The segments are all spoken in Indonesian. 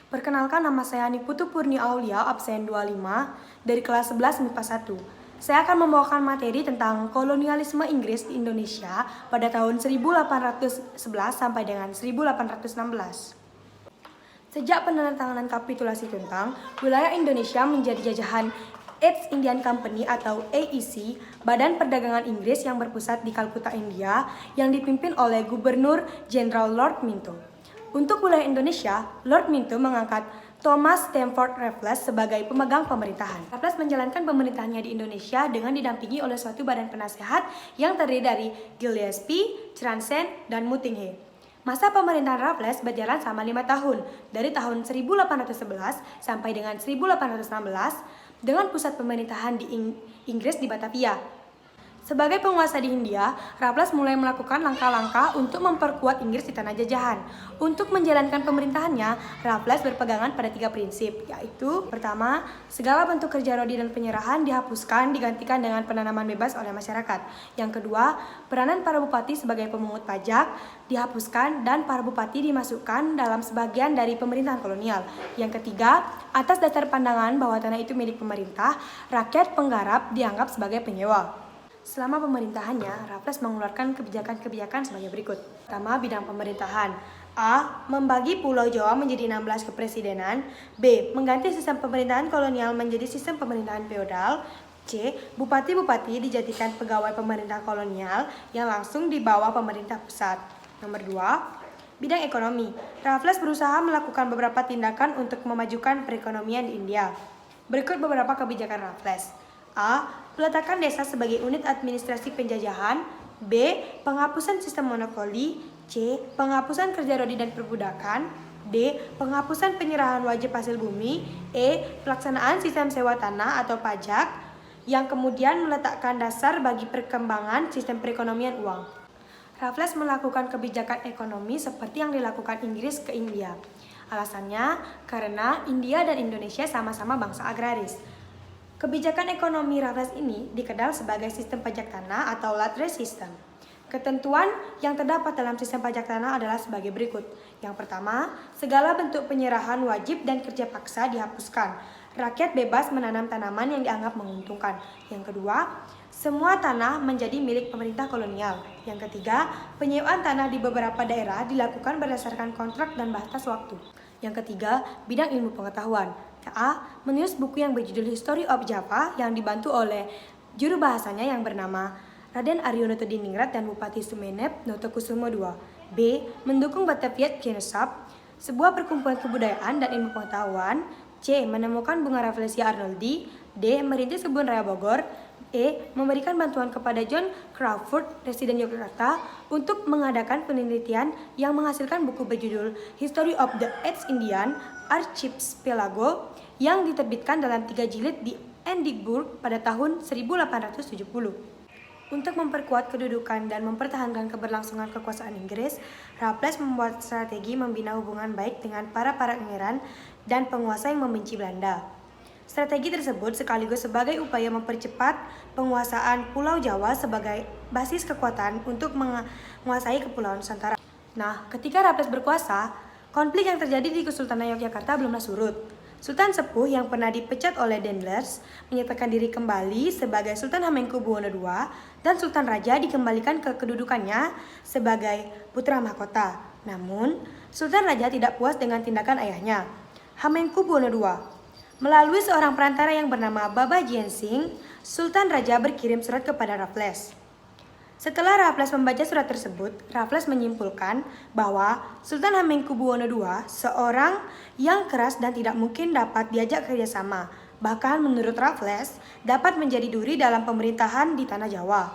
Perkenalkan, nama saya Niputu Purni Aulia, absen 25 dari kelas 11 MIPA 1. Saya akan membawakan materi tentang kolonialisme Inggris di Indonesia pada tahun 1811 sampai dengan 1816. Sejak penandatanganan kapitulasi tentang wilayah Indonesia menjadi jajahan East Indian Company atau AEC, Badan Perdagangan Inggris yang berpusat di Kalkuta, India, yang dipimpin oleh Gubernur Jenderal Lord Minto. Untuk wilayah Indonesia, Lord Minto mengangkat Thomas Stamford Raffles sebagai pemegang pemerintahan. Raffles menjalankan pemerintahannya di Indonesia dengan didampingi oleh suatu badan penasehat yang terdiri dari Gillespie, Transcend, dan Mutinghe. Masa pemerintahan Raffles berjalan selama 5 tahun, dari tahun 1811 sampai dengan 1816, dengan pusat pemerintahan di Inggris di Batavia. Sebagai penguasa di Hindia, Raffles mulai melakukan langkah-langkah untuk memperkuat Inggris di tanah jajahan. Untuk menjalankan pemerintahannya, Raffles berpegangan pada 3 prinsip, yaitu: pertama, segala bentuk kerja rodi dan penyerahan dihapuskan digantikan dengan penanaman bebas oleh masyarakat. Yang kedua, peranan para bupati sebagai pemungut pajak dihapuskan dan para bupati dimasukkan dalam sebagian dari pemerintahan kolonial. Yang ketiga, atas dasar pandangan bahwa tanah itu milik pemerintah, rakyat penggarap dianggap sebagai penyewa. Selama pemerintahannya, Raffles mengeluarkan kebijakan-kebijakan sebagai berikut. Pertama, bidang pemerintahan. A. Membagi Pulau Jawa menjadi 16 kepresidenan. B. Mengganti sistem pemerintahan kolonial menjadi sistem pemerintahan feodal. C. Bupati-bupati dijadikan pegawai pemerintah kolonial yang langsung di bawah pemerintah pusat. Nomor 2. Bidang ekonomi. Raffles berusaha melakukan beberapa tindakan untuk memajukan perekonomian di India. Berikut beberapa kebijakan Raffles. A. Peletakan desa sebagai unit administrasi penjajahan. B. Penghapusan sistem monopoli. C. Penghapusan kerja rodi dan perbudakan. D. Penghapusan penyerahan wajib hasil bumi. E. Pelaksanaan sistem sewa tanah atau pajak, yang kemudian meletakkan dasar bagi perkembangan sistem perekonomian uang. Raffles melakukan kebijakan ekonomi seperti yang dilakukan Inggris ke India. Alasannya karena India dan Indonesia sama-sama bangsa agraris. Kebijakan ekonomi Raffles ini dikenal sebagai sistem pajak tanah atau lottery system. Ketentuan yang terdapat dalam sistem pajak tanah adalah sebagai berikut. Yang pertama, segala bentuk penyerahan wajib dan kerja paksa dihapuskan. Rakyat bebas menanam tanaman yang dianggap menguntungkan. Yang kedua, semua tanah menjadi milik pemerintah kolonial. Yang ketiga, penyewaan tanah di beberapa daerah dilakukan berdasarkan kontrak dan batas waktu. Yang ketiga, bidang ilmu pengetahuan. A. Menulis buku yang berjudul History of Java yang dibantu oleh juru bahasanya yang bernama Raden Aryonoto Diningrat dan Bupati Sumeneb Notokusumo II. B. Mendukung Batavia Genossap, sebuah perkumpulan kebudayaan dan ilmu pengetahuan. C. Menemukan bunga Rafflesia Arnoldi. D. Merintis kebun raya Bogor. E. Memberikan bantuan kepada John Crawford, Residen Yogyakarta, untuk mengadakan penelitian yang menghasilkan buku berjudul History of the East Indian Archipelago yang diterbitkan dalam 3 jilid di Edinburgh pada tahun 1870. Untuk memperkuat kedudukan dan mempertahankan keberlangsungan kekuasaan Inggris, Raffles membuat strategi membina hubungan baik dengan para pangeran dan penguasa yang membenci Belanda. Strategi tersebut sekaligus sebagai upaya mempercepat penguasaan Pulau Jawa sebagai basis kekuatan untuk menguasai Kepulauan Nusantara. Nah, ketika Raffles berkuasa, konflik yang terjadi di Kesultanan Yogyakarta belumlah surut. Sultan Sepuh yang pernah dipecat oleh Daendels menyatakan diri kembali sebagai Sultan Hamengkubuwono II dan Sultan Raja dikembalikan ke kedudukannya sebagai putra mahkota. Namun, Sultan Raja tidak puas dengan tindakan ayahnya, Hamengkubuwono II. Melalui seorang perantara yang bernama Baba Jiensing, Sultan Raja berkirim surat kepada Raffles. Setelah Raffles membaca surat tersebut, Raffles menyimpulkan bahwa Sultan Hamengkubuwono II seorang yang keras dan tidak mungkin dapat diajak kerjasama. Bahkan menurut Raffles, dapat menjadi duri dalam pemerintahan di tanah Jawa.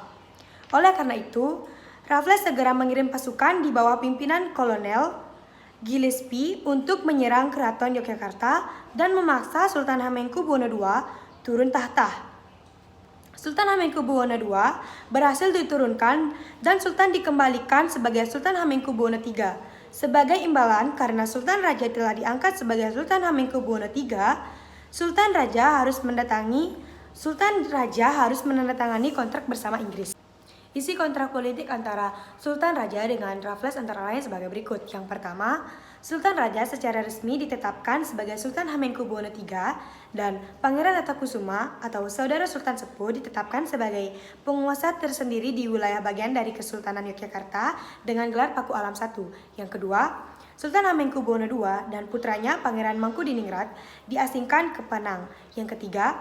Oleh karena itu, Raffles segera mengirim pasukan di bawah pimpinan Kolonel Gillespie untuk menyerang keraton Yogyakarta dan memaksa Sultan Hamengkubuwono II turun tahta. Sultan Hamengkubuwono II berhasil diturunkan dan Sultan dikembalikan sebagai Sultan Hamengkubuwono III. Sebagai imbalan karena Sultan Raja telah diangkat sebagai Sultan Hamengkubuwono III, Sultan Raja harus menandatangani kontrak bersama Inggris. Isi kontrak politik antara Sultan Raja dengan Raffles antara lain sebagai berikut. Yang pertama, Sultan Raja secara resmi ditetapkan sebagai Sultan Hamengkubuwono III dan Pangeran Natakusuma atau Saudara Sultan Sepuh ditetapkan sebagai penguasa tersendiri di wilayah bagian dari Kesultanan Yogyakarta dengan gelar Paku Alam I. Yang kedua, Sultan Hamengkubuwono II dan putranya Pangeran Mangkubumi diasingkan ke Penang. Yang ketiga,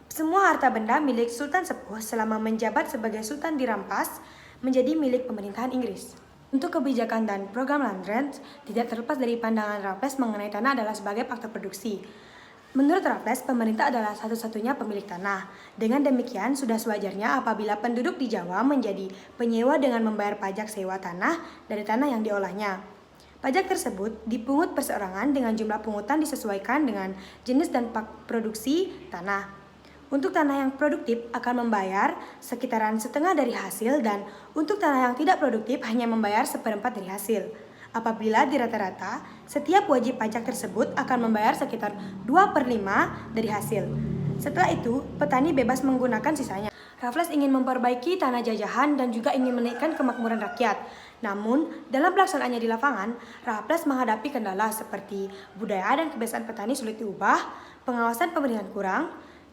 semua harta benda milik Sultan Sepuh selama menjabat sebagai Sultan dirampas menjadi milik pemerintahan Inggris. Untuk kebijakan dan program land rent, tidak terlepas dari pandangan Raffles mengenai tanah adalah sebagai faktor produksi. Menurut Raffles, pemerintah adalah satu-satunya pemilik tanah. Dengan demikian, sudah sewajarnya apabila penduduk di Jawa menjadi penyewa dengan membayar pajak sewa tanah dari tanah yang diolahnya. Pajak tersebut dipungut perseorangan dengan jumlah pungutan disesuaikan dengan jenis dan produksi tanah. Untuk tanah yang produktif akan membayar sekitaran setengah dari hasil dan untuk tanah yang tidak produktif hanya membayar seperempat dari hasil. Apabila di rata-rata, setiap wajib pajak tersebut akan membayar sekitar 2/5 dari hasil. Setelah itu, petani bebas menggunakan sisanya. Raffles ingin memperbaiki tanah jajahan dan juga ingin menaikkan kemakmuran rakyat. Namun, dalam pelaksanaannya di lapangan, Raffles menghadapi kendala seperti budaya dan kebiasaan petani sulit diubah, pengawasan pemerintahan kurang.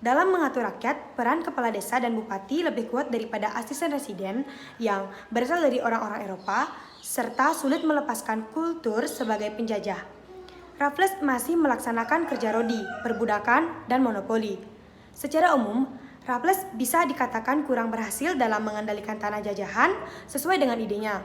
Dalam mengatur rakyat, peran kepala desa dan bupati lebih kuat daripada asisten residen yang berasal dari orang-orang Eropa, serta sulit melepaskan kultur sebagai penjajah. Raffles masih melaksanakan kerja rodi, perbudakan, dan monopoli. Secara umum, Raffles bisa dikatakan kurang berhasil dalam mengendalikan tanah jajahan sesuai dengan idenya.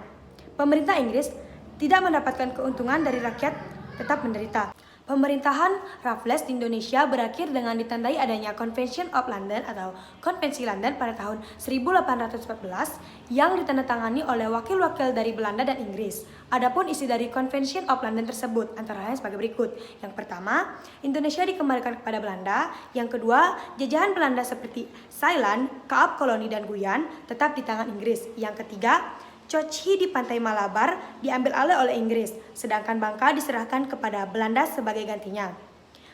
Pemerintah Inggris tidak mendapatkan keuntungan dari rakyat tetap menderita. Pemerintahan Raffles di Indonesia berakhir dengan ditandai adanya Convention of London atau Konvensi London pada tahun 1814 yang ditandatangani oleh wakil-wakil dari Belanda dan Inggris. Adapun isi dari Convention of London tersebut antara lain sebagai berikut. Yang pertama, Indonesia dikembalikan kepada Belanda. Yang kedua, jajahan Belanda seperti Thailand, Kaap Koloni dan Guyan tetap di tangan Inggris. Yang ketiga, Cochi di pantai Malabar diambil alih oleh Inggris, sedangkan Bangka diserahkan kepada Belanda sebagai gantinya.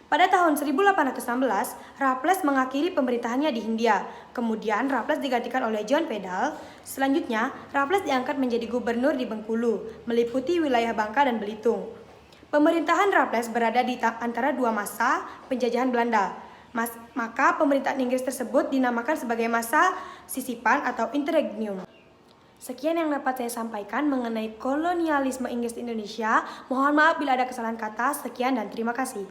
Pada tahun 1816, Raffles mengakhiri pemerintahannya di Hindia. Kemudian Raffles digantikan oleh John Peddle. Selanjutnya, Raffles diangkat menjadi gubernur di Bengkulu, meliputi wilayah Bangka dan Belitung. Pemerintahan Raffles berada di antara dua masa penjajahan Belanda. Maka pemerintahan Inggris tersebut dinamakan sebagai masa sisipan atau interregnum. Sekian yang dapat saya sampaikan mengenai kolonialisme Inggris di Indonesia. Mohon maaf bila ada kesalahan kata. Sekian dan terima kasih.